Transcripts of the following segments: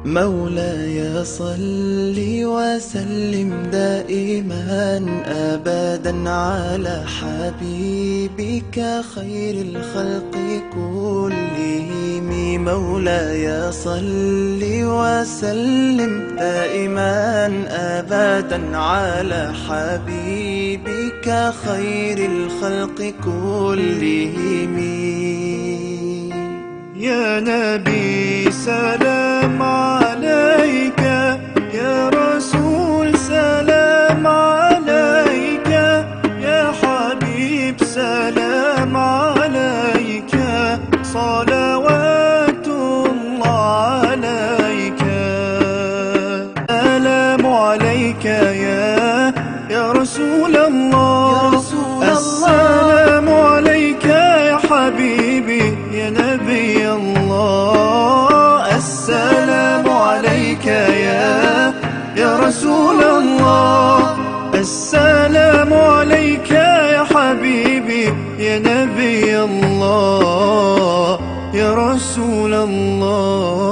مولاي صل وسلم دائما أبدا على حبيبك خير الخلق كلهم. مولاي صل وسلم دائما أبدا على حبيبك خير الخلق كلهم. يا نبي سلام عليك، يا رسول سلام عليك، يا حبيب سلام عليك، صلوات الله عليك. سلام عليك يا رسول الله، السلام عليك يا حبيبي يا نبي الله. السلام عليك يا رسول الله، السلام عليك يا حبيبي يا نبي الله يا رسول الله.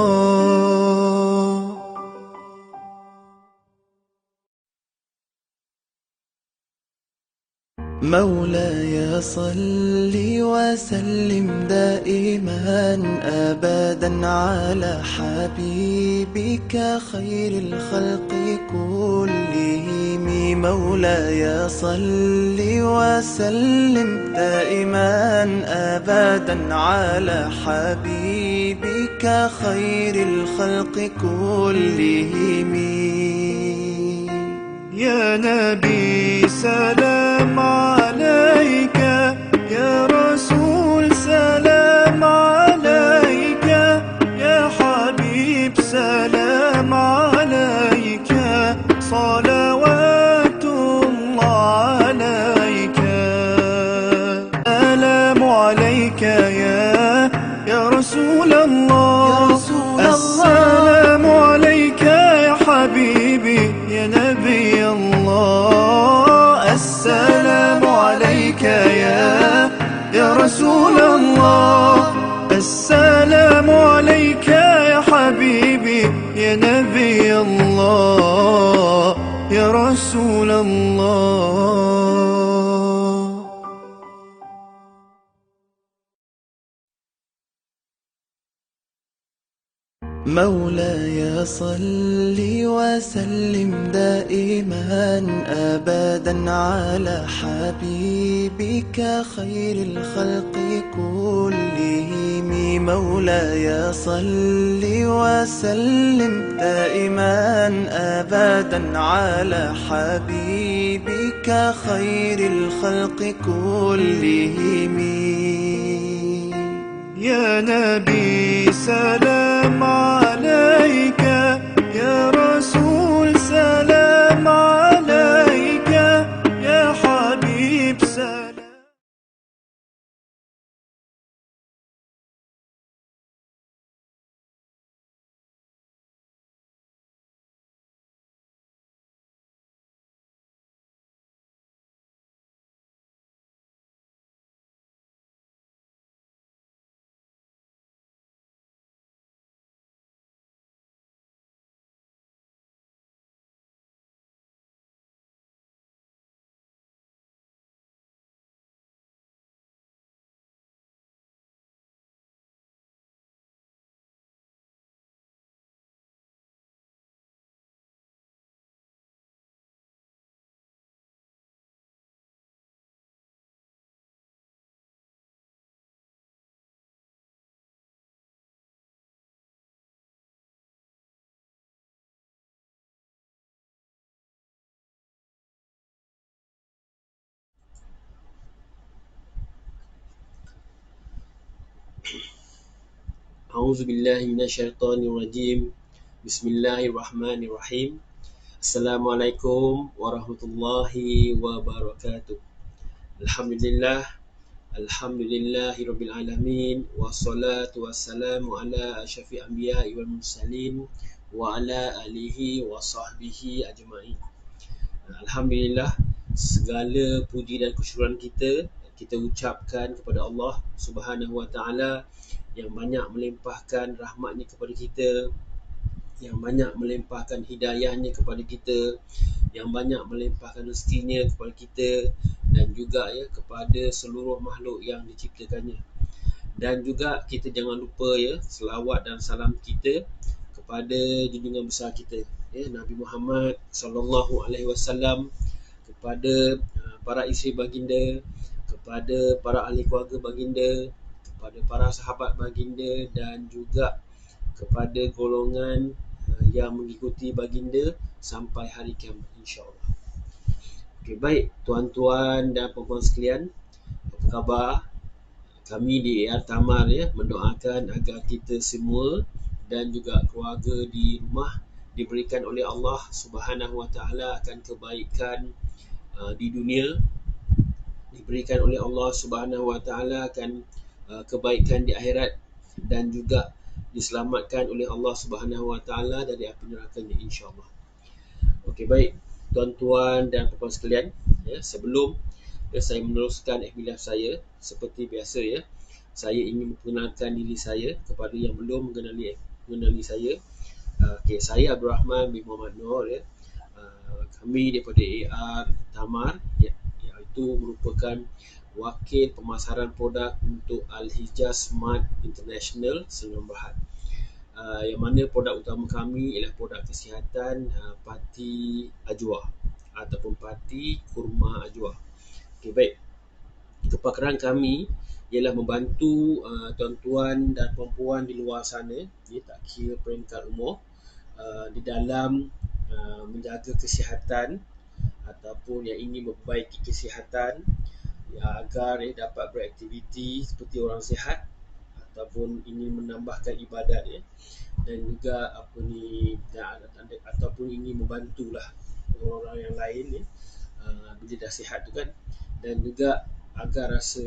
مولاي صل وسلم دائما أبدا على حبيبك خير الخلق كلهم. مولاي صل وسلم دائما أبدا على حبيبك خير الخلق كلهم. يا نبي سلام عليك، يا رسول سلام عليك، يا حبيب سلام عليك، صلوات الله عليك. سلام عليك يا رسول الله، السلام عليك يا حبيبي يا نبي الله. السلام عليك يا رسول الله، السلام عليك يا حبيبي يا نبي الله يا رسول الله. مولاي صل وسلم دائما أبدا على حبيبك خير الخلق كلهم. مولاي صل وسلم دائما أبدا على حبيبك خير الخلق كلهم. يا نبي سلام عليك، يا رسول سلام عليك، يا حبيب سلام. A'udzu billahi minasyaitonir rajim. Bismillahirrahmanirrahim. Assalamualaikum warahmatullahi wabarakatuh. Alhamdulillah, alhamdulillahirabbil alamin, wassalatu wassalamu ala asyrafil anbiya'i wal mursalin wa ala alihi wa sahbihi ajma'in. Alhamdulillah, segala puji dan kesyukuran kita ucapkan kepada Allah Subhanahu wa taala yang banyak melimpahkan rahmatnya kepada kita yang banyak melimpahkan hidayahnya kepada kita, yang banyak melimpahkan rezekinya kepada kita, dan juga ya kepada seluruh makhluk yang diciptakannya. Dan juga kita jangan lupa ya selawat dan salam kita kepada junjungan besar kita ya Nabi Muhammad sallallahu alaihi wasallam, kepada para isteri baginda, kepada para ahli keluarga baginda, kepada para sahabat baginda, dan juga kepada golongan yang mengikuti baginda sampai hari kiamat insya-Allah. Okey, baik tuan-tuan dan puan-puan sekalian, apa khabar? Kami di AR Tamar ya mendoakan agar kita semua dan juga keluarga di rumah diberikan oleh Allah Subhanahu Wa Taala akan kebaikan di dunia, diberikan oleh Allah Subhanahu Wa Taala akan kebaikan di akhirat, dan juga diselamatkan oleh Allah Subhanahu Wa Taala dari api neraka-Nya insya-Allah. Okey, baik tuan-tuan dan puan-puan sekalian, ya, sebelum saya meneruskan aktivitas saya seperti biasa ya, saya ingin memperkenalkan diri saya kepada yang belum mengenali saya. Okey, saya Abdul Rahman bin Muhammad Nur ya. Kami daripada AR Tamar ya, iaitu merupakan wakil pemasaran produk untuk Al-Hijaz Smart International Semenanjung Berhad. Yang mana produk utama kami ialah produk kesihatan Pati Ajwa ataupun Pati Kurma Ajwa. Okey, baik. Kepakaran kami ialah membantu tuan-tuan dan puan-puan di luar sana, ya, tak kira peringkat umur, di dalam menjaga kesihatan ataupun yang ingin memperbaiki kesihatan ya, agar dapat beraktiviti seperti orang sihat ataupun ingin menambahkan ibadat ya, dan juga ataupun ingin membantulah orang-orang yang lain ya, bila dah sihat tu kan, dan juga agar rasa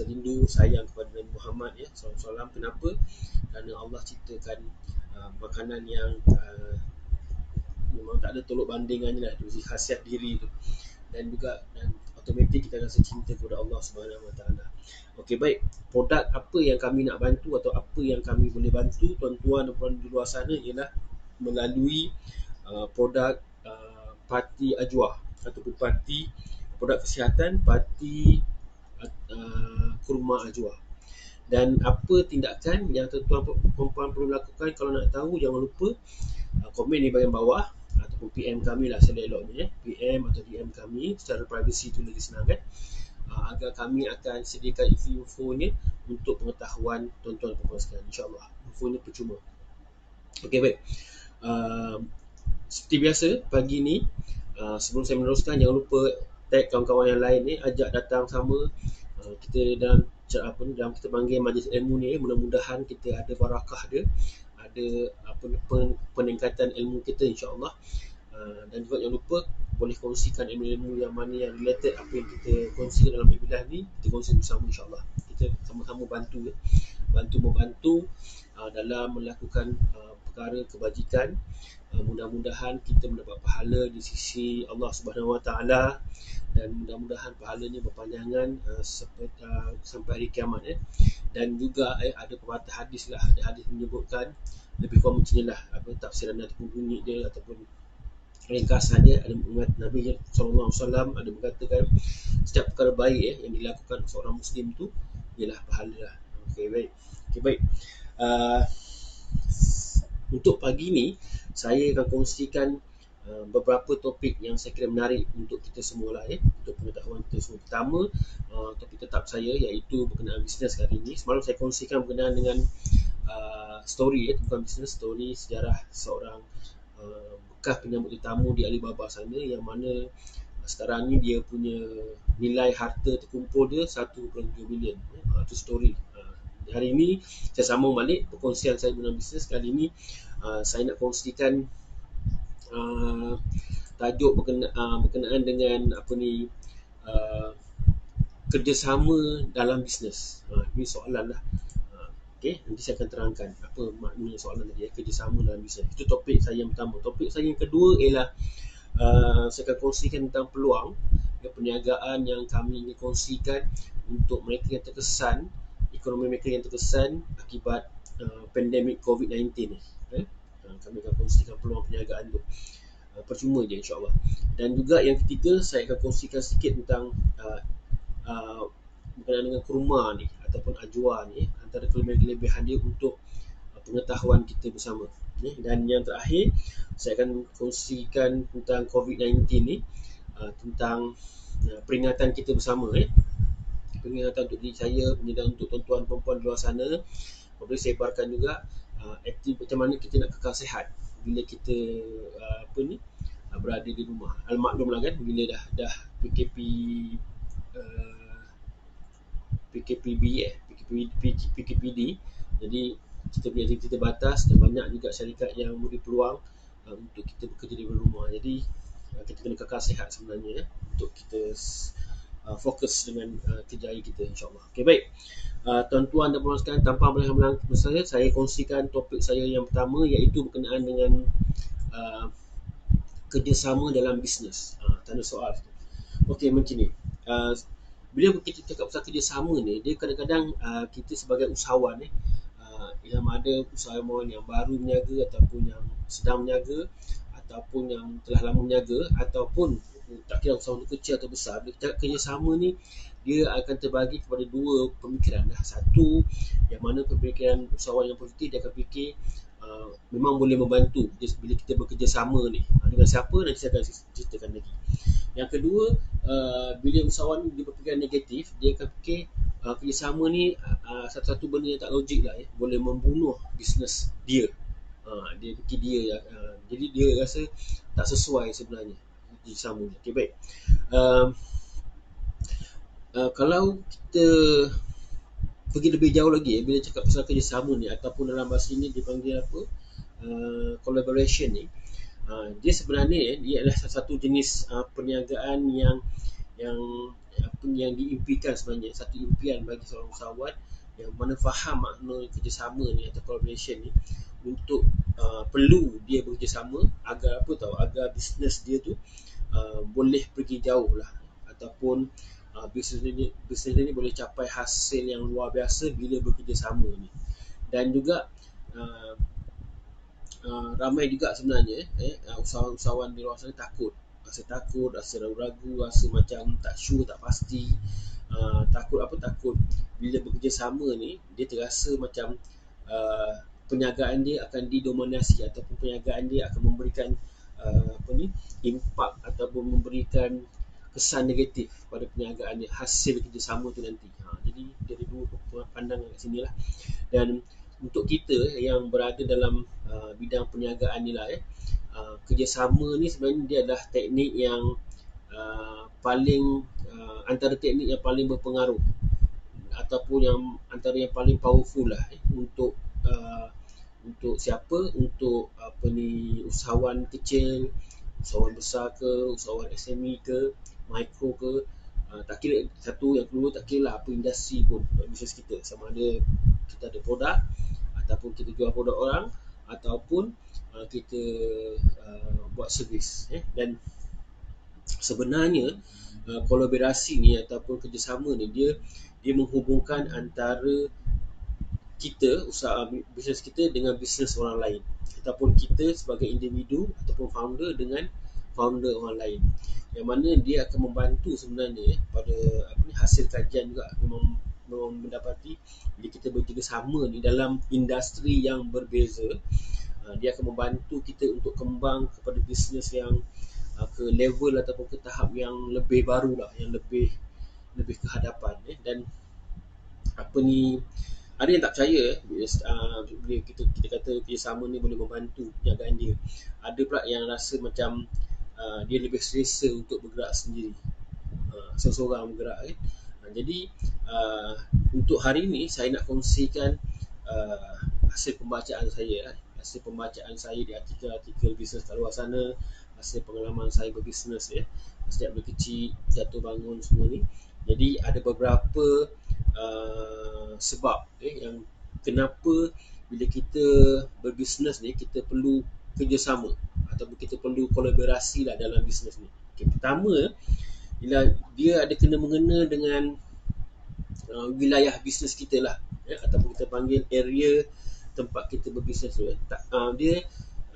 rindu sayang kepada Nabi Muhammad ya SAW. Kenapa? Kerana Allah ciptakan makanan yang memang tak ada tolok bandingannya lah, dari khasiat diri tu, dan automatik kita rasa cinta kepada Allah Subhanahu Wa Taala. Okey, baik. Produk apa yang kami nak bantu atau apa yang kami boleh bantu tuan-tuan dan puan di luar sana ialah melalui produk Pati Ajwa ataupun produk kesihatan Pati Kurma Ajwa. Dan apa tindakan yang tuan-tuan perempuan perlu lakukan? Kalau nak tahu, jangan lupa komen di bahagian bawah ataupun PM kami lah seleloknya, PM atau DM kami secara privacy tu lagi senang kan, agar kami akan sediakan info-nya untuk pengetahuan tuan-tuan dan puan-puan sekalian. InsyaAllah infonya percuma. Okey, baik. Seperti biasa pagi ni, sebelum saya meneruskan, jangan lupa tag kawan-kawan yang lain ni, ajak datang sama kita dalam kita panggil majlis ilmu ni. Mudah-mudahan kita ada barakah dia, ada peningkatan ilmu kita insya-Allah. Dan juga jangan lupa boleh kongsikan ilmu-ilmu yang mana yang related apa yang kita kongsikan dalam webinar ni, kita kongsi bersama insya-Allah. Kita sama-sama bantu dalam melakukan perkara kebajikan. Mudah-mudahan kita mendapat pahala di sisi Allah Subhanahu Wa Taala, dan mudah-mudahan pahalanya berpanjangan sampai hari kiamat ya. Dan juga ada pepatah hadis lah, ada hadis menyebutkan lebih kurang macam inilah tafsiran ataupun bunyi dia ataupun ringkasan dia. Ada Nabi SAW ada mengatakan setiap perkara baik yang dilakukan seorang Muslim tu ialah pahala lah. Okey, baik. Untuk pagi ni saya akan kongsikan beberapa topik yang saya kira menarik untuk kita semua lah ya, untuk pengetahuan kita semua. Pertama, topik tetap saya iaitu berkenaan bisnes kali ini. Semalam saya kongsikan berkenaan dengan story bukan bisnes, story sejarah seorang bekas penyambut tetamu di Alibaba sana, yang mana sekarang ni dia punya nilai harta terkumpul dia 1.7 bilion. Itu story. Hari ini saya sambung balik perkongsian saya mengenai bisnes. Kali ini saya nak kongsikan tajuk berkenaan dengan kerjasama dalam bisnes. Ini soalan lah. Okey, nanti saya akan terangkan apa maknanya soalan tadi, kerjasama dalam bisnes. Itu topik saya yang pertama. Topik saya yang kedua ialah saya akan kongsikan tentang peluang perniagaan yang kami ingin kongsikan untuk mereka yang ekonomi mereka yang terkesan akibat pandemik COVID-19 ni. Kami akan kongsikan peluang perniagaan tu. Percuma je insyaAllah. Dan juga yang ketiga, saya akan kongsikan sikit tentang berkenaan dengan kurma ni ataupun ajwa ni, antara kelebihan dia untuk pengetahuan kita bersama. Dan yang terakhir, saya akan kongsikan tentang COVID-19 ni, tentang peringatan kita bersama. Peringatan untuk diri saya, peringatan untuk tuan-tuan perempuan di luar sana. Boleh saya sebarkan juga aktif macam mana kita nak kekal sihat bila kita berada di rumah. Maklumlah kan, bila dah PKPD, jadi kita punya aktiviti terbatas dan banyak juga syarikat yang memberi peluang untuk kita bekerja di rumah. Jadi kita kena kekal sihat sebenarnya untuk kita fokus dengan kerjaya kita, insyaAllah. Okay, baik. Tuan-tuan dan puan sekalian, tanpa berhalang saya kongsikan topik saya yang pertama, iaitu berkenaan dengan kerjasama dalam bisnes. Tanda soal. Okey, macam ni. Bila kita cakap pasal kerjasama ni, dia kadang-kadang kita sebagai usahawan yang ada usahawan yang baru berniaga ataupun yang sedang berniaga ataupun yang telah lama berniaga ataupun tak kira usahawan kecil atau besar, bila kita kerjasama ni, dia akan terbagi kepada dua pemikiran. Satu, yang mana pemikiran usahawan yang positif, dia akan fikir memang boleh membantu bila kita bekerjasama ni. Dengan siapa, nanti saya akan ceritakan lagi. Yang kedua, bila usahawan dia berfikiran negatif, dia akan fikir kerjasama ni satu-satu benda yang tak logik lah, boleh membunuh bisnes dia. Dia fikir dia jadi dia rasa tak sesuai sebenarnya kerjasama ni. Okay, baik. Kalau kita pergi lebih jauh lagi, bila cakap pasal kerjasama ni, ataupun dalam bahasa ini dipanggil apa, collaboration ni, dia sebenarnya dia adalah satu jenis perniagaan yang diimpikan sebenarnya, satu impian bagi seorang usahawan yang mana faham makna kerjasama ni atau collaboration ni, untuk perlu dia bekerjasama agar agar bisnes dia tu boleh pergi jauh lah, ataupun bisnes ni boleh capai hasil yang luar biasa bila bekerjasama ni. Dan juga ramai juga sebenarnya usahawan-usahawan di luar sana rasa takut, rasa ragu-ragu, rasa macam tak sure, tak pasti, takut bila bekerjasama ni, dia terasa macam perniagaan dia akan didominasi ataupun perniagaan dia akan memberikan impak ataupun memberikan kesan negatif pada perniagaan dia, hasil kerjasama tu nanti. Jadi dari dua pandangan kat sini lah. Dan untuk kita yang berada dalam bidang perniagaan ni lah, kerjasama ni sebenarnya dia adalah teknik yang antara teknik yang paling berpengaruh ataupun antara yang paling powerful lah untuk siapa, untuk usahawan kecil, usahawan besar ke, usahawan SME ke, mikro ke, tak kira satu, yang kedua tak kira lah apa industri pun bisnes kita, sama ada kita ada produk ataupun kita jual produk orang ataupun kita buat servis. Dan sebenarnya kolaborasi ni ataupun kerjasama ni, dia menghubungkan antara kita, usaha bisnes kita dengan bisnes orang lain, ataupun kita sebagai individu ataupun founder dengan founder orang lain, yang mana dia akan membantu sebenarnya pada hasil kajian juga memang mendapati bila kita bekerjasama ni dalam industri yang berbeza, dia akan membantu kita untuk kembang kepada bisnes yang ke level ataupun ke tahap yang lebih baru lah, yang lebih ke hadapan. Dan ada yang tak percaya bila kita kata kerjasama ni boleh membantu perniagaan dia. Ada pula yang rasa macam dia lebih selesa untuk bergerak sendiri, seseorang bergerak. Jadi untuk hari ini saya nak kongsikan hasil pembacaan saya di artikel bisnes kat luar sana, hasil pengalaman saya berbisnes sejak dari kecil, jatuh bangun semua ni. Jadi ada beberapa sebab yang kenapa bila kita berbisnes ni kita perlu kerjasama ataupun kita perlu kolaborasi lah dalam bisnes ni. Pertama, bila dia ada kena mengena dengan wilayah bisnes kita lah, ataupun kita panggil area tempat kita berbisnes tu. Dia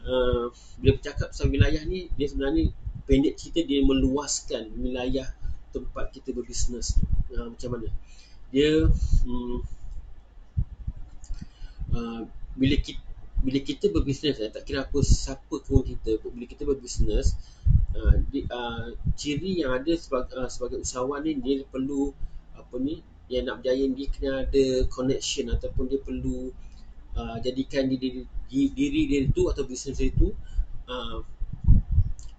bila bercakap pasal wilayah ni, dia sebenarnya pendek cerita dia meluaskan wilayah tempat kita berbisnes tu. Macam mana? Dia bila kita berbisnes, tak kira apa siapa pun kita, bila kita berbisnes, ciri yang ada sebagai usahawan ni, dia perlu dia nak berjaya, dia kena ada connection, ataupun dia perlu jadikan diri dia tu atau bisnes dia tu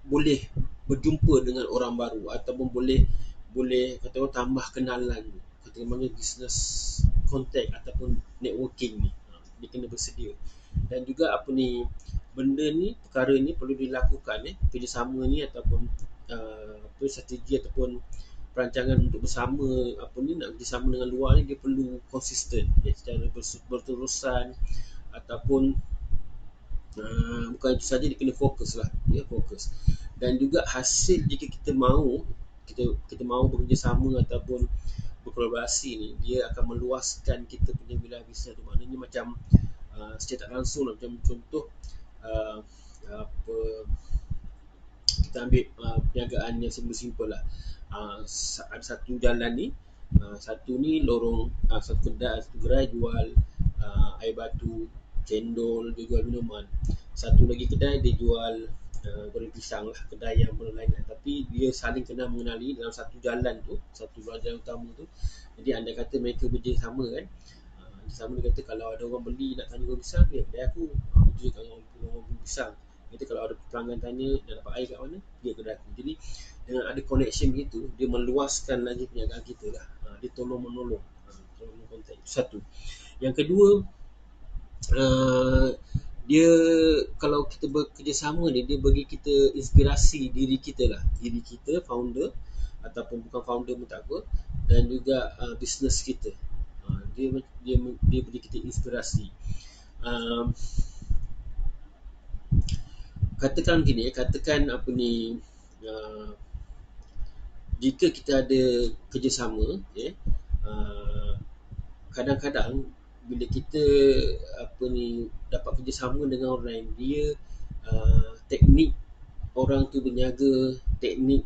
boleh berjumpa dengan orang baru, ataupun boleh kata orang tambah kenalan, kata mana business contact ataupun networking ni, dia kena bersedia. Dan juga benda ni, perkara ni perlu dilakukan, kerjasama ni ataupun strategi ataupun perancangan untuk bersama nak bersama dengan luar ni, dia perlu konsisten, secara berterusan, ataupun bukan itu saja, dia kena fokus lah, fokus. Dan juga hasil jika kita mahu bekerjasama ataupun berkolaborasi ni, dia akan meluaskan kita punya wilayah bisnes tu. Maknanya macam secara tak langsung lah, macam contoh kita ambil perniagaan yang simple lah. Ada satu jalan ni, satu ni lorong, satu gerai jual air batu, cendol, dia jual minuman. Satu lagi kedai dia jual goreng pisang lah, kedai yang berlainan, tapi dia saling kenal mengenali dalam satu jalan tu, satu jalan utama tu. Jadi anda kata mereka bekerjasama kan, sama dia kata kalau ada orang beli nak tanya goreng pisang, kedai aku jual orang goreng pisang. Kata kalau ada pelanggan tanya nak dapat air kat mana, dia kedai aku. Jadi dengan ada connection begitu, dia meluaskan lagi perniagaan kita lah. Dia tolong menolong, kontak. Itu satu. Yang kedua, dia kalau kita bekerjasama ni, dia bagi kita inspirasi diri kita lah, diri kita, founder ataupun bukan founder pun tak apa, dan juga business kita. Dia beri kita inspirasi. Katakan gini, jika kita ada kerjasama, kadang-kadang bila kita dapat kerjasama dengan orang lain, dia teknik orang tu berniaga, teknik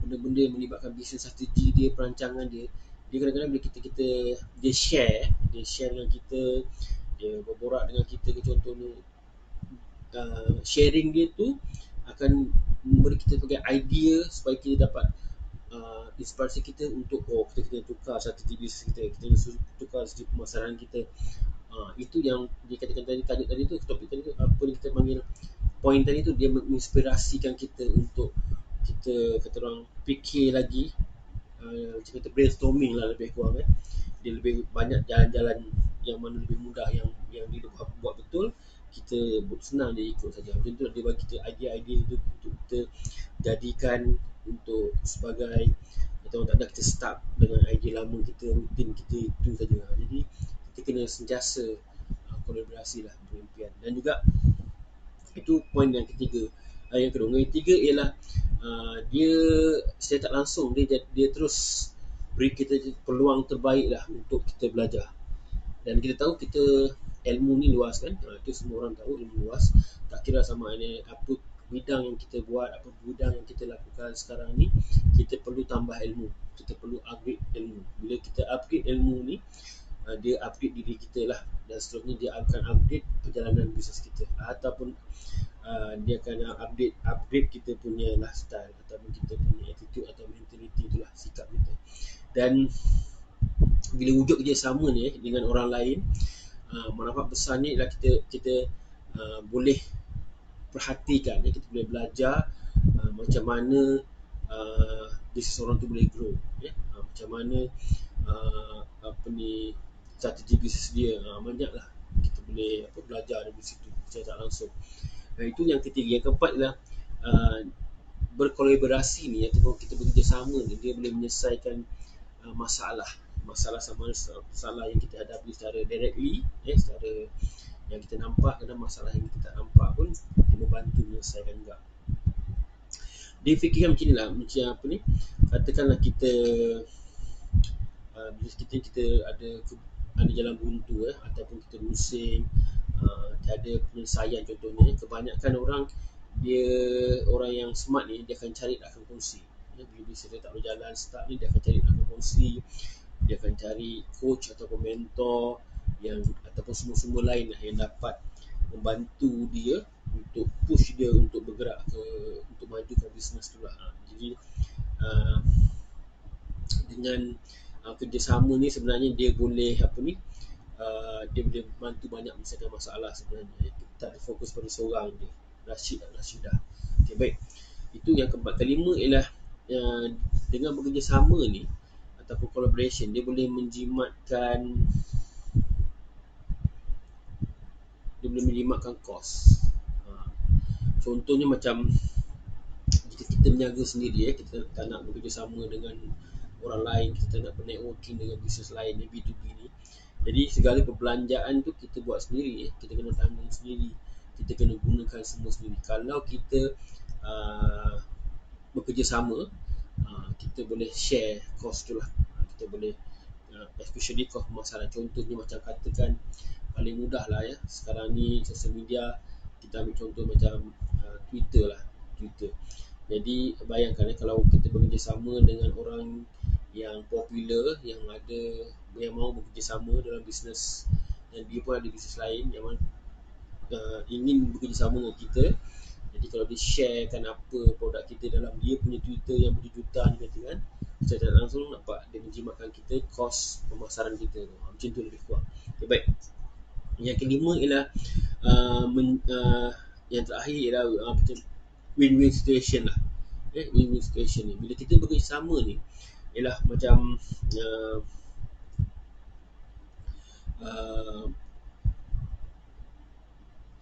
benda-benda yang melibatkan bisnes, strategi dia, perancangan dia kadang-kadang bila dia share dengan kita, dia berborak dengan kita, contohnya sharing dia tu akan memberi kita sebagai idea supaya kita dapat inspirasi kita untuk kita kena tukar strategi bisnes kita kena tukar strategi pemasaran kita. Itu yang dikatakan tadi, tajuk tadi tu, topik tadi tu, apa yang kita panggil point tadi tu, dia menginspirasikan kita untuk kita kata orang fikir lagi, macam kata brainstorming lah lebih kurang kan. Dia lebih banyak jalan-jalan yang mana lebih mudah, yang dia buat betul, kita senang dia ikut saja. Macam tu dia bagi kita idea-idea tu untuk kita jadikan untuk sebagai atau tak ada kita start dengan idea lama kita, rutin kita itu saja. Jadi kita kena sentiasa kolaborasi lah, berimpian. Dan juga itu poin yang ketiga. Yang kedua, yang ketiga ialah dia secara tak langsung dia terus beri kita peluang terbaik lah untuk kita belajar. Dan kita tahu ilmu ni luas kan, itu semua orang tahu, ilmu luas. Tak kira sama ada apa bidang yang kita buat, apa bidang yang kita lakukan sekarang ni, kita perlu tambah ilmu, kita perlu upgrade ilmu. Bila kita upgrade ilmu ni, dia upgrade diri kita lah, dan seterusnya dia akan upgrade perjalanan bisnes kita, ataupun dia akan upgrade kita punya lifestyle, ataupun kita punya attitude atau mentality, itulah sikap kita. Dan bila wujud kerjasama ni dengan orang lain, manfaat besarnya ialah kita boleh perhatikan, kita boleh belajar macam mana bisnes orang tu boleh grow, macam mana strategi bisnes dia, banyaklah kita boleh belajar dari situ secara tak langsung. Itu yang ketiga. Yang keempat ialah berkolaborasi ni, ataupun kita bekerjasama ni, dia boleh menyelesaikan masalah sama ada masalah yang kita hadapi secara directly, secara yang kita nampak, kadang masalah yang kita tak nampak pun dia membantu menyelesaikan juga. Dia fikirkan macam ni lah, macam katakanlah kita bisnes kita ada jalan buntu, ataupun kita pusing, tiada penyelesaian. Contohnya kebanyakan orang yang smart ni dia akan cari akan kongsi. Bila bisnes dia tak berjalan start ni, dia akan cari akan kongsi, dia akan cari coach ataupun mentor ataupun semua-semua lain yang dapat membantu dia untuk push dia untuk bergerak untuk majukan bisnes tu lah. Jadi dengan kerjasama ni sebenarnya dia boleh dia boleh bantu banyak menyelesaikan masalah sebenarnya. Tak fokus pada seorang je, Rashidah. Okay, baik. Itu yang keempat. Kelima ialah dengan bekerjasama ni ataupun collaboration, dia boleh menjimatkan kos. Contohnya macam jika kita berniaga sendiri, kita tak nak bekerjasama dengan orang lain, kita nak bernetworking dengan bisnes lain ni, B2B ni. Jadi segala perbelanjaan tu kita buat sendiri, kita kena tanggung sendiri, kita kena gunakan semua sendiri. Kalau kita bekerjasama, kita boleh share kos tu lah. Kita boleh especially kos pemasaran. Contohnya macam katakan paling mudah lah sekarang ni sosial media, kita ambil contoh macam Twitter. Jadi bayangkan kalau kita bekerjasama dengan orang yang popular, yang mau bekerjasama dalam bisnes, dan dia pun ada bisnes lain yang ingin bekerjasama dengan kita. Jadi kalau dia sharekan apa produk kita dalam dia punya Twitter yang berjuta ni katakan, secara langsung nampak dia menjimatkan kita kos pemasaran kita tu. Macam tu lebih kurang. Okay, baik. Yang kelima ialah yang terakhir ialah macam win-win situation lah. Win-win situation ni, bila kita bekerjasama ni, ialah macam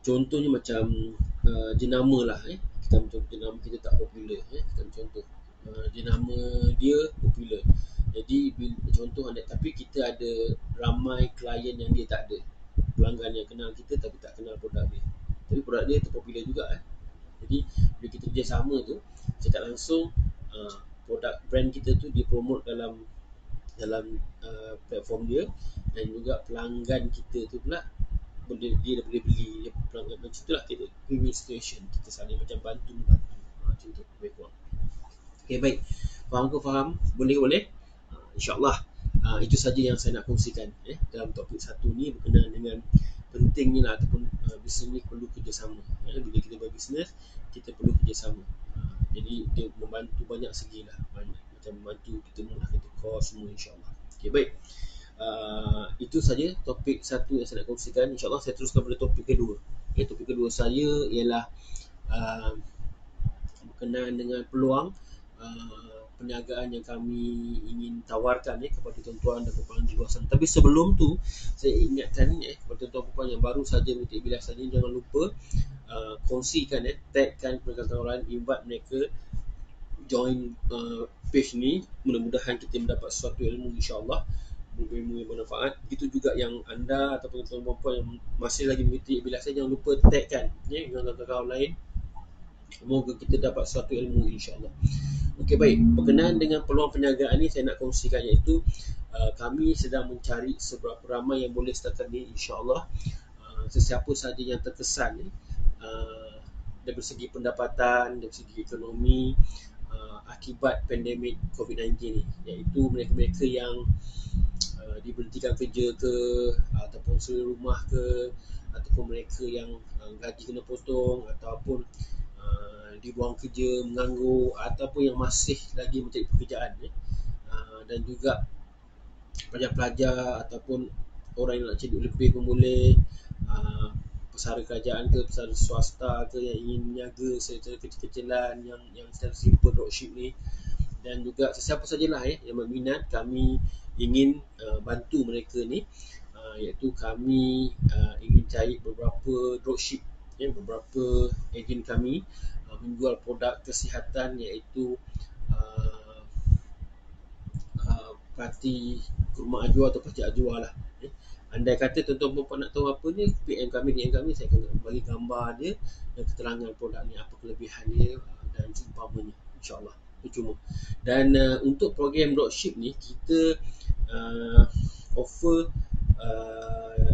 contohnya macam jenama lah. Kita ambil jenama kita tak popular. Kita ambil contoh jenama dia popular. Jadi contoh tapi kita ada ramai klien yang dia tak ada, pelanggan yang kenal kita tapi tak kenal produk dia, tapi produk dia terpopular juga. Jadi bila kita kerjasama tu, secara langsung produk brand kita tu dipromote dalam platform dia, dan juga pelanggan kita tu pula dia boleh beli pelanggan. Macam itulah kita win-win situation, kita saling macam bantu macam tu lebih kurang. Okay, baik. Faham? Boleh? InsyaAllah itu saja yang saya nak kongsikan dalam topik satu ni, berkenaan dengan pentingnya lah, ataupun bisnes ni perlu kerjasama. Bila kita berbisnes, kita perlu kerjasama. Jadi dia membantu banyak segi lah, macam membantu kita murahkan kos semua, insyaAllah. Okay, baik. Itu saja topik satu yang saya nak kongsikan. InsyaAllah saya teruskan pada topik kedua. Topik kedua saya ialah berkenaan dengan peluang perniagaan yang kami ingin tawarkan kepada tuan-tuan dan puan-puan di luar sana. Tapi sebelum tu, saya ingatkan kepada tuan-tuan puan yang baru saja mengikuti Bilas tadi, jangan lupa kongsikan, tagkan kepada orang, invite mereka join page ni. Mudah-mudahan kita mendapat sesuatu ilmu, insyaAllah ilmu yang bermanfaat. Itu juga yang anda ataupun tuan-tuan puan yang masih lagi mengikuti Bilas, jangan lupa tagkan dengan kawan-kawan lain. Semoga kita dapat suatu ilmu, insyaAllah. Okey, baik. Berkenaan dengan peluang perniagaan ni, saya nak kongsikan iaitu kami sedang mencari seberapa ramai yang boleh startkan ni, insyaAllah. Sesiapa sahaja yang terkesan dari segi pendapatan, dari segi ekonomi akibat pandemik COVID-19 ni, iaitu mereka-mereka yang diberhentikan kerja ke, ataupun seluruh rumah ke, ataupun mereka yang gaji kena potong, ataupun dibuang kerja, menganggur, ataupun yang masih lagi mencari pekerjaan, dan juga pelajar-pelajar ataupun orang yang nak cari duit lebih pun boleh, pesara kerajaan ke, pesara swasta ke yang ingin meniaga secara kecil-kecilan, yang secara simple dropship ni, dan juga sesiapa sajalah yang berminat, kami ingin bantu mereka ni, iaitu kami ingin cari beberapa dropship, beberapa ejen kami menjual produk kesihatan, iaitu parti kurma ajwa atau pacik ajwa lah. Andai kata tuan-tuan puan nak tahu apa ni, DM kami, saya akan bagi gambar dia dan keterangan produk ni, apa kelebihan dia dan seumpamanya, insyaAllah. Itu cuma. Dan untuk program dropship ni, kita offer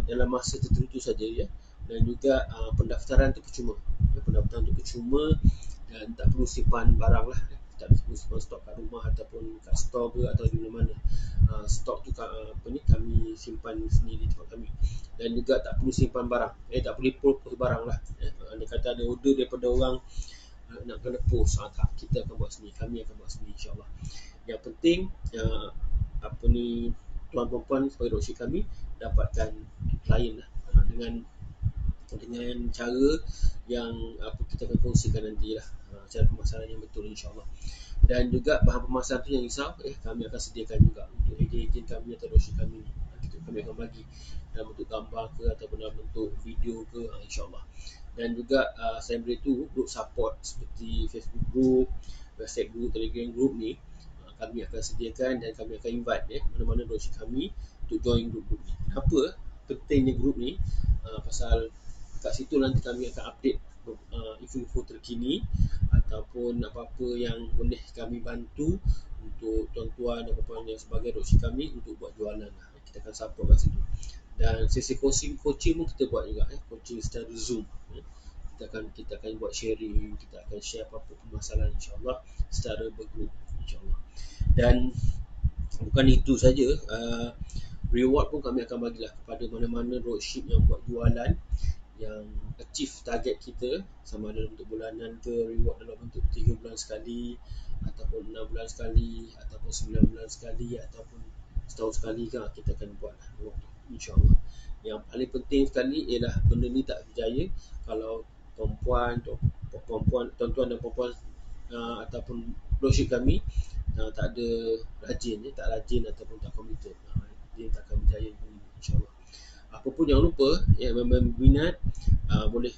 dalam masa tertentu saja, dan juga pendaftaran tu percuma. Pendaftaran tu percuma dan tak perlu simpan barang lah. Tak perlu simpan stok kat rumah ataupun kat store ke atau di mana-mana. Stok tu kami simpan sendiri di tempat kami. Dan juga tak perlu simpan barang. Tak perlu post barang lah. Andai kata ada order daripada orang nak kena post, tak, kita akan buat sendiri. Kami akan buat sendiri, insyaAllah. Yang penting tuan perempuan sebagai dropship kami dapatkan klien lah, dengan cara yang kita akan kongsikan nanti lah, cara pemasaran yang betul, insyaAllah. Dan juga bahan pemasaran tu yang risau, kami akan sediakan juga untuk ejen-ejen kami atau dropship kami ni. Kami akan bagi dalam bentuk gambar ke ataupun dalam bentuk video ke, insyaAllah. Dan juga selain dari itu, grup support seperti Facebook group, WhatsApp group, Telegram group ni kami akan sediakan dan kami akan invite mana-mana dropship kami untuk join grup-grup ni. Kenapa pentingnya grup ni? Pasal kat situ nanti kami akan update info-info terkini ataupun apa-apa yang boleh kami bantu untuk tuan-tuan dan puan-puan yang sebagai dropship kami untuk buat jualan lah. Kita akan support kat situ. Dan sesi coaching pun kita buat juga, coaching secara Zoom. Kita akan buat sharing, kita akan share apa-apa permasalahan, insyaAllah, secara bergrup, insyaAllah. Dan bukan itu saja, reward pun kami akan bagilah kepada mana-mana dropship yang buat jualan yang achieve target kita, sama ada bentuk bulanan ke, reward dalam bentuk 3 bulan sekali ataupun 6 bulan sekali ataupun 9 bulan sekali ataupun setahun sekali kan, kita akan buat reward tu, insyaAllah. Yang paling penting sekali ialah benda ni tak berjaya kalau tuan-tuan dan puan-puan ataupun dropship kami tak ada tak rajin ataupun tak komited, dia tak akan berjaya, insyaAllah. Apa pun jangan lupa, yang berminat boleh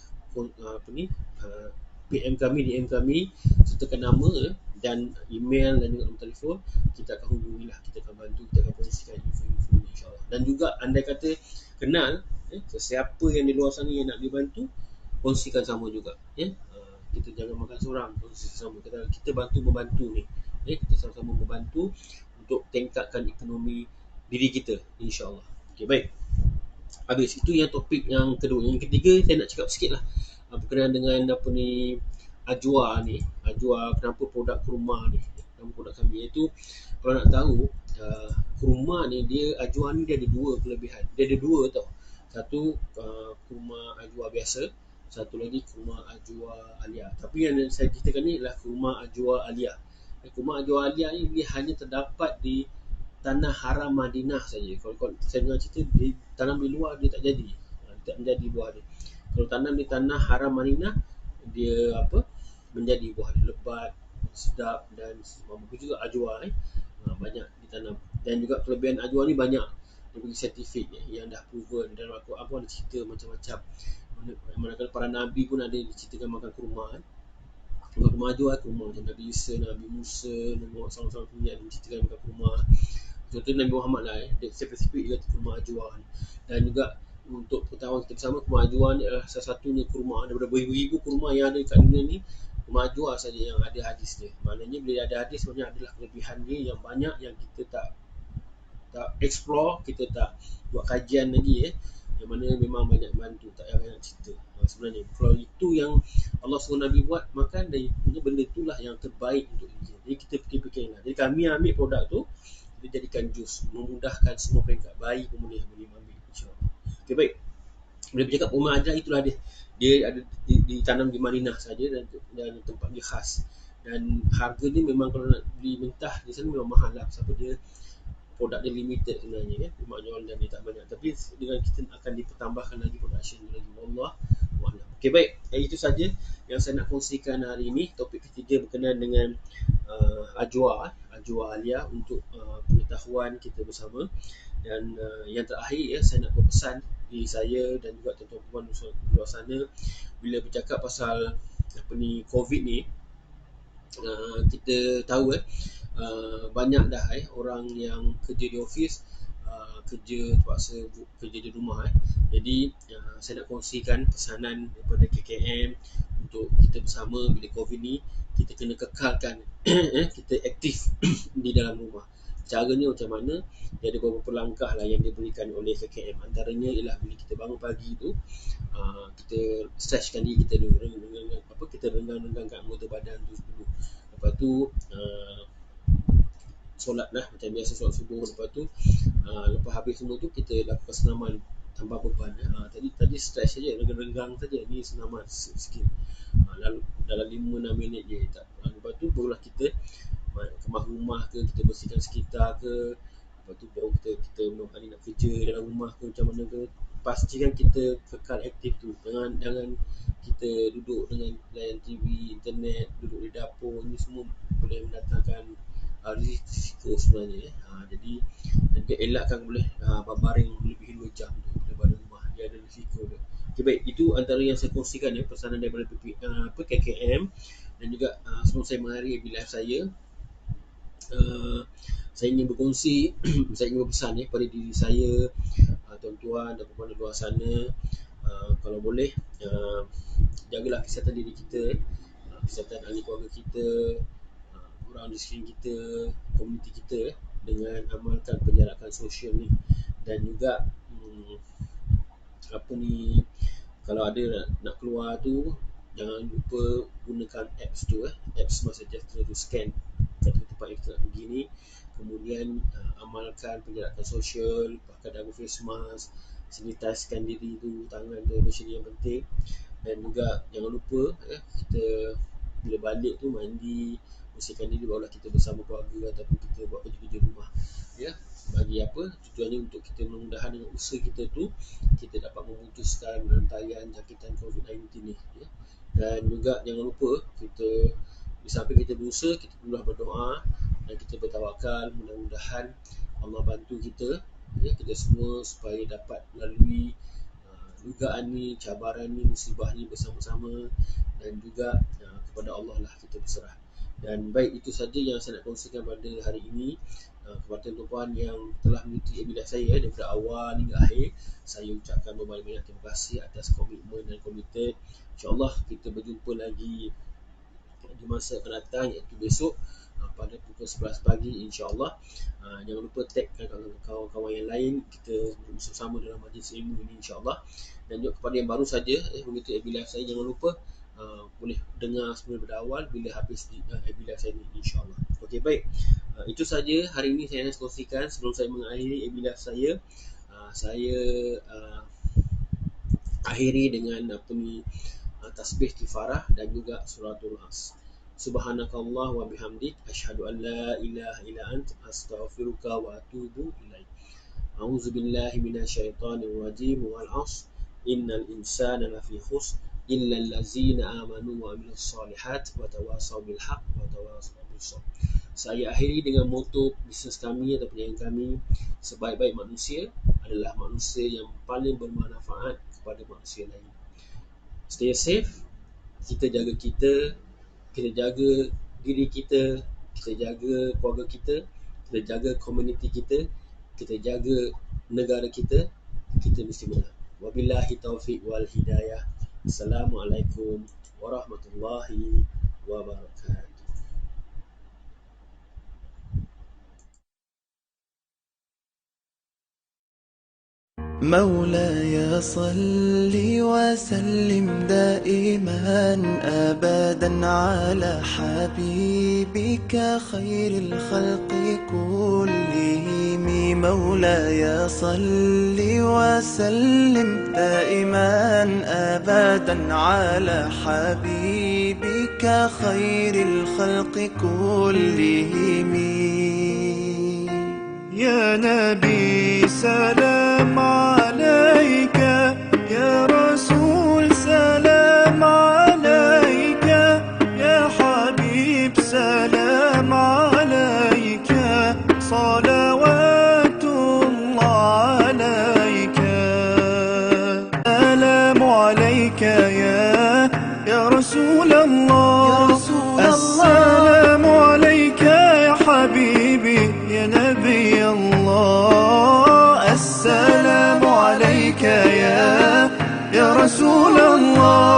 PM kami, DM kami, sertakan nama dan email dan juga nombor telefon. Kita akan hubungilah, kita akan bantu, kita akan kongsikan info-info ni, insyaAllah. Dan juga andai kata kenal sesiapa yang di luar sana yang nak dibantu, kongsikan sama juga. Kita jangan makan seorang, kongsikan sama. Kita bantu-membantu ni. Kita sama-sama membantu untuk tingkatkan ekonomi diri kita, insyaAllah. Okay, baik. Habis, itu yang topik yang kedua. Yang ketiga, saya nak cakap sikit lah berkenaan dengan Ajwa ni. Ajwa, kenapa produk kurma ni, nama produk kami. Iaitu, kalau nak tahu, kurma ni, Ajwa ni dia ada dua kelebihan. Dia ada dua tau. Satu, kurma Ajwa biasa. Satu lagi, kurma Ajwa Alia. Tapi yang saya ceritakan ni adalah kurma Ajwa Alia. Kurma Ajwa Alia ni dia hanya terdapat di tanah haram Madinah saja. Kalau saya dengar cerita, dia tanam di luar dia tak jadi, tak menjadi buah dia. Kalau tanam di tanah haram Madinah, dia menjadi buah dia lebat, sedap dan bagus juga Ajwa banyak ditanam. Dan juga kelebihan Ajwa ni banyak daripada sertifik yang dah proven. Dalam Al-Quran pun ada cerita macam-macam. Manakala para Nabi pun ada diceritakan makan kurma kurma Ajwa, kurma macam Nabi Isa, Nabi Musa, Nabi Muhammad SAW punya diceritakan makan kurma. Contohnya Nabi Muhammad lah, dia spesifik dia kata kurma Ajwa ni. Dan juga untuk pengetahuan kita bersama, kurma Ajwa ni adalah salah satunya kurma daripada beribu-ribu kurma yang ada kat dunia ni. Kurma Ajwa saja yang ada hadis dia. Maknanya bila ada hadis, sebenarnya adalah kelebihan dia yang banyak yang kita tak explore, kita tak buat kajian lagi yang mana memang banyak bantu, tak payah banyak cerita. Sebenarnya kalau itu yang Allah suruh Nabi buat makan, dan benda itulah yang terbaik untuk dia. Jadi kita fikir-fikirlah. Jadi kami ambil produk tu, kita jadikan jus, memudahkan semua peringkat. Bayi pun boleh ambil, insyaAllah. Okay, baik. Bila bercakap kurma Ajwa, itulah dia ada ditanam di Madinah saja dan tempat dia khas. Dan harga dia memang kalau nak beli mentah di sana memang mahal lah, sebab dia produk dia limited sebenarnya, cuma jual dan dia tak banyak. Tapi dengan kita akan dipertambahkan lagi production lagi. Wallah wa'alam. Okay, baik. Itu saja yang saya nak kongsikan hari ini. Topik ketiga berkenaan dengan Ajwa Alia untuk pengetahuan kita bersama. Dan yang terakhir saya nak berpesan diri saya dan juga tuan-tuan di luar sana, bila bercakap pasal COVID ni, kita tahu banyak dah orang yang kerja di office, terpaksa kerja di rumah. Jadi saya nak kongsikan pesanan daripada KKM untuk kita bersama bila COVID ni, kita kena kekalkan kita aktif di dalam rumah. caranya macam mana. Dia ada beberapa langkah lah yang diberikan oleh KKM. Antaranya ialah bila kita bangun pagi tu, kita stretchkan diri kita dulu, kita renggang-renggangkan anggota badan tu dulu. Lepas tu solat lah macam biasa, solat subuh. Lepas tu lepas habis semua tu kita lakukan senaman tambah beban. Tadi stretch saja, renggang-renggang saja. Ni senaman sikit. Lalu dalam 5-6 minit je. Lepas tu barulah kita kemas rumah ke, kita bersihkan sekitar ke. Lepas tu baru kita hari nak kerja dalam rumah ke macam mana ke. Pastikan kita kekal aktif tu. Jangan kita duduk dengan layan TV, internet, duduk di dapur. Ini semua boleh mendatangkan risiko sebenarnya. Jadi elakkan boleh berbaring lebih 2 jam tu daripada rumah. Dia ada risiko dia. Okay, baik, itu antara yang saya kongsikan pesanan daripada KKM. Dan juga sebelum saya mengakhiri live saya, saya ingin berkongsi, saya ingin berpesan pada diri saya, tuan-tuan dan puan-puan di luar sana, kalau boleh jagalah kesihatan diri kita, kesihatan ahli keluarga kita, orang di sekeliling kita, komuniti kita, dengan amalkan penjarakan sosial ni. Dan juga kalau ada nak keluar tu, jangan lupa gunakan apps tu, apps Smart Sejahtera tu, scan kat tempat yang kita nak pergi ni. Kemudian amalkan penjarakan sosial, pakai double face mask, sanitizekan diri tu, tangan tu, yang penting. Dan juga jangan lupa kita bila balik tu mandi, bersihkan diri, barulah kita bersama keluarga ataupun kita buat kerja-kerja rumah. Bagi apa? Tujuannya untuk kita mudah-mudahan dengan usaha kita tu, kita dapat memutuskan rantaian jangkitan COVID-19 ni. Dan juga jangan lupa kita, di samping kita berusaha, kita perlulah berdoa dan kita bertawakal. Mudah-mudahan Allah bantu kita, kita semua supaya dapat lalui dugaan ni, cabaran ni, musibah ni bersama-sama. Dan juga kepada Allah lah kita berserah. Dan baik, itu saja yang saya nak kongsikan pada hari ini. Kepada tuan-tuan yang telah mengikuti live saya daripada awal hingga akhir, saya ucapkan berbanyak terima kasih atas komitmen dan komited. InsyaAllah kita berjumpa lagi di masa akan datang, iaitu besok pada pukul 11 pagi, insyaAllah. Jangan lupa tagkan kawan-kawan yang lain, kita bersama dalam majlis ilmu ini, insyaAllah. Dan juga kepada yang baru saja mengikuti live saya, jangan lupa boleh dengar semula pada awal bila habis live saya ini, insyaAllah. Okey, baik, itu saja hari ini saya nak kongsikan. Sebelum saya mengakhiri live saya, saya akhiri dengan tasbih kifarah dan juga suratul as. Subhanakallah wa bihamdik, asyhadu an la ilaha illa ant, astaghfiruka wa atubu ilaik. A'udzubillahi minasyaitonir rajim. Wal 'ashr innal insana lafi khusr illa allazina amanu wa amilus solihat wa tawasaw bil haqq wa tawasaw bis sabr. Saya akhiri dengan moto bisnes kami atau perniagaan kami, sebaik-baik manusia adalah manusia yang paling bermanfaat kepada manusia lain. Stay safe, kita jaga diri kita, kita jaga keluarga kita jaga komuniti kita jaga negara kita mesti menang. Wabillahi taufiq wal hidayah. Assalamualaikum warahmatullahi wabarakatuh. مولاي صل وسلم دائما أبدا على حبيبك خير الخلق كلهم. مولاي صل وسلم دائما أبدا على حبيبك خير الخلق كلهم. يا نبي سلام عليك، يا رسول سلام عليك، يا حبيب سلام عليك، صلوات الله عليك. سلام عليك يا رسول الله، السلام عليك يا حبيبي يا نبي الله. السلام عليك يا رسول الله.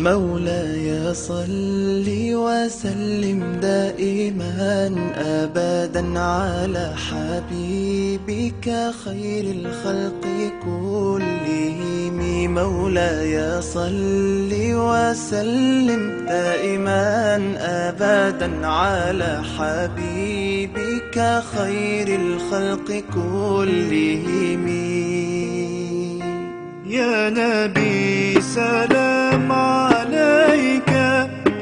مولاي صل وسلم دائما أبدا على حبيبك خير الخلق كلهم. مولاي صل وسلم دائما أبدا على حبيبك خير الخلق كلهم. يا نبي سلام عليك،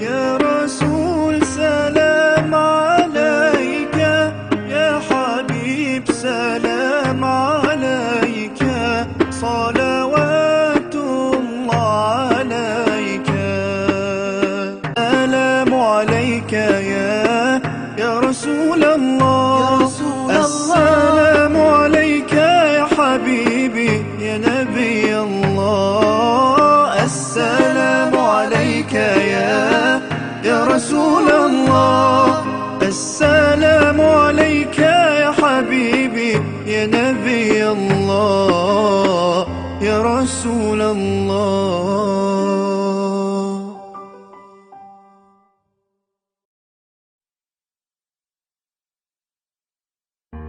يا رسول سلام عليك، يا حبيب سلام عليك، صلوات الله عليك. سلام عليك يا رسول الله، السلام عليك يا حبيبي يا نبي الله. السلام عليك يا رسول الله، السلام عليك يا حبيبي يا نبي الله يا رسول الله.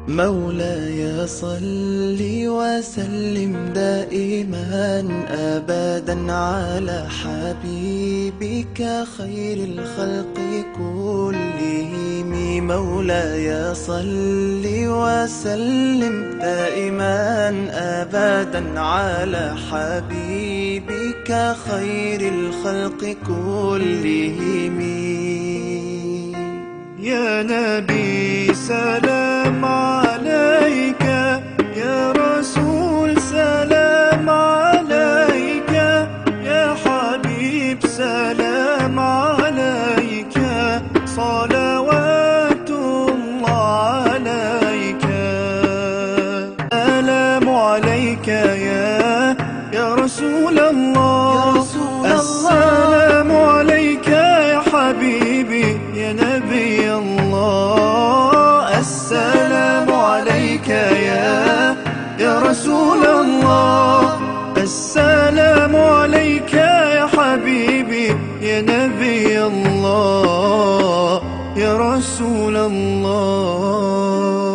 مولاي صل وسلم دائما أبدا على حبيبك خير الخلق كلهم. مولاي صل وسلم دائما أبدا على حبيبك خير الخلق كلهم. يا نبي سلام عليك، يا رسول سلام عليك، يا حبيب سلام عليك، صلوات الله عليك. سلام عليك يا رسول الله، السلام عليك يا حبيبي يا نبي الله. السلام عليك يا رسول الله، السلام عليك يا حبيبي يا نبي الله يا رسول الله.